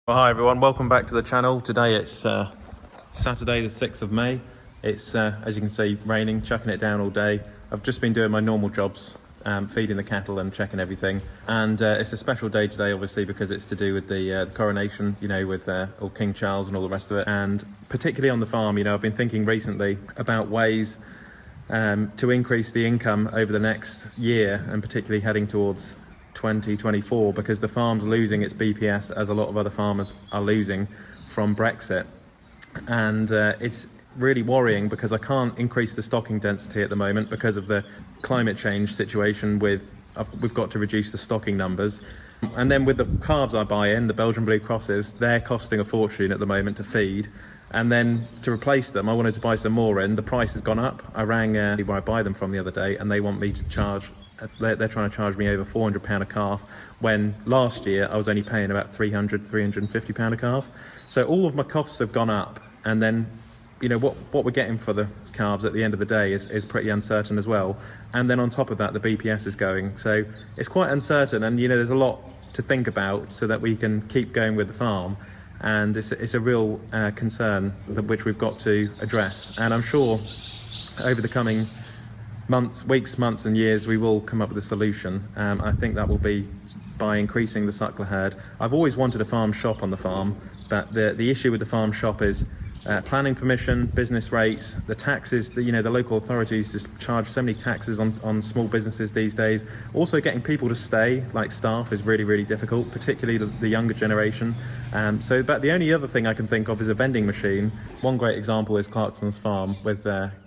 Well, hi everyone, welcome back to the channel. Today it's Saturday the 6th of May. It's, as you can see, raining, chucking it down all day. I've just been doing my normal jobs, feeding the cattle and checking everything. And it's a special day today, obviously, because it's to do with the coronation, you know, with all King Charles and all the rest of it. And particularly on the farm, you know, I've been thinking recently about ways to increase the income over the next year, and particularly heading towards 2024, because the farm's losing its BPS as a lot of other farmers are losing from Brexit. And it's really worrying because I can't increase the stocking density at the moment because of the climate change situation. We've got to reduce the stocking numbers. And then with the calves I buy in, the Belgian Blue Crosses, they're costing a fortune at the moment to feed. And then to replace them, I wanted to buy some more in. The price has gone up. I rang where I buy them from the other day, and they want me to charge, they're trying to charge me over £400 a calf, when last year I was only paying about £350 a calf. So all of my costs have gone up, and then, you know, what we're getting for the calves at the end of the day is pretty uncertain as well. And then on top of that, the BPS is going. So it's quite uncertain, and, you know, there's a lot to think about so that we can keep going with the farm. And it's a real concern which we've got to address. And I'm sure over the coming weeks, months and years, we will come up with a solution. I think that will be by increasing the suckler herd. I've always wanted a farm shop on the farm, but the issue with the farm shop is planning permission, business rates, the taxes. The local authorities just charge so many taxes on small businesses these days. Also, getting people to stay, like staff, is really, really difficult, particularly the younger generation. But the only other thing I can think of is a vending machine. One great example is Clarkson's farm with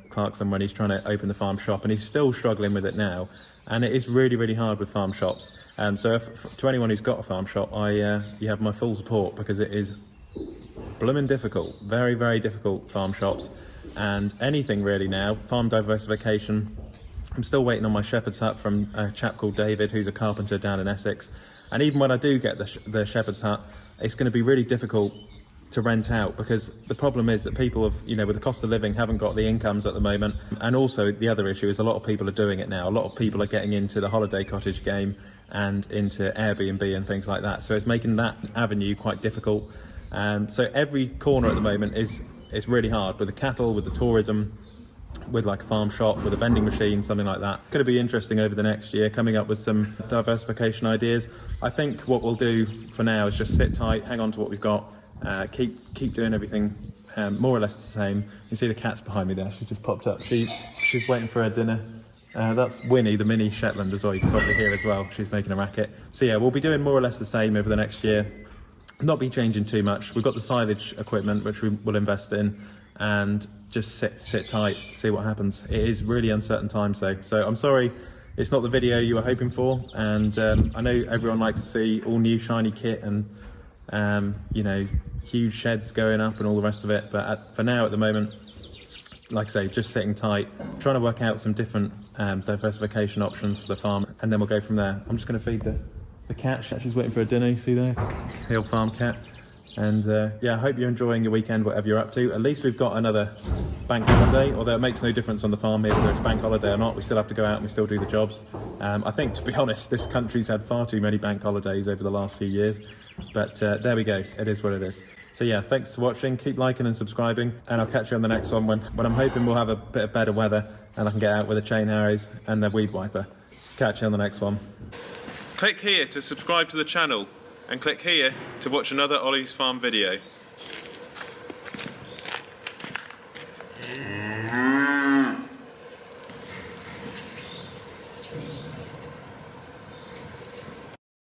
Clarkson, when he's trying to open the farm shop, and he's still struggling with it now. And it is really, really hard with farm shops. So to anyone who's got a farm shop, you have my full support, because it is blooming difficult, very, very difficult, farm shops. And anything really now, farm diversification. I'm still waiting on my shepherd's hut from a chap called David, who's a carpenter down in Essex. And even when I do get the shepherd's hut, it's going to be really difficult to rent out, because the problem is that people have, with the cost of living, haven't got the incomes at the moment. And also the other issue is a lot of people are doing it now. A lot of people are getting into the holiday cottage game and into Airbnb and things like that. So it's making that avenue quite difficult. So every corner at the moment is really hard, with the cattle, with the tourism, with like a farm shop, with a vending machine, something like that. It's going to be interesting over the next year, coming up with some diversification ideas. I think what we'll do for now is just sit tight, hang on to what we've got, keep doing everything more or less the same. You see the cat's behind me there, she just popped up. She's waiting for her dinner. That's Winnie, the mini Shetland, as well. You can probably hear as well, she's making a racket. So yeah, we'll be doing more or less the same over the next year. Not be changing too much. We've got the silage equipment which we will invest in, and just sit tight, see what happens. It is really uncertain times though, so I'm sorry it's not the video you were hoping for. And I know everyone likes to see all new shiny kit and huge sheds going up and all the rest of it, but for now, at the moment, like I say, just sitting tight, trying to work out some different diversification options for the farm, and then we'll go from there. I'm just going to feed the cat. She's waiting for her dinner, you see there? Hill farm cat. And yeah, I hope you're enjoying your weekend, whatever you're up to. At least we've got another bank holiday, although it makes no difference on the farm here whether it's bank holiday or not. We still have to go out and we still do the jobs. I think, to be honest, this country's had far too many bank holidays over the last few years. But there we go, it is what it is. So yeah, thanks for watching, keep liking and subscribing, and I'll catch you on the next one when I'm hoping we'll have a bit of better weather and I can get out with the chain harrows and the weed wiper. Catch you on the next one. Click here to subscribe to the channel, and click here to watch another Olly's Farm video.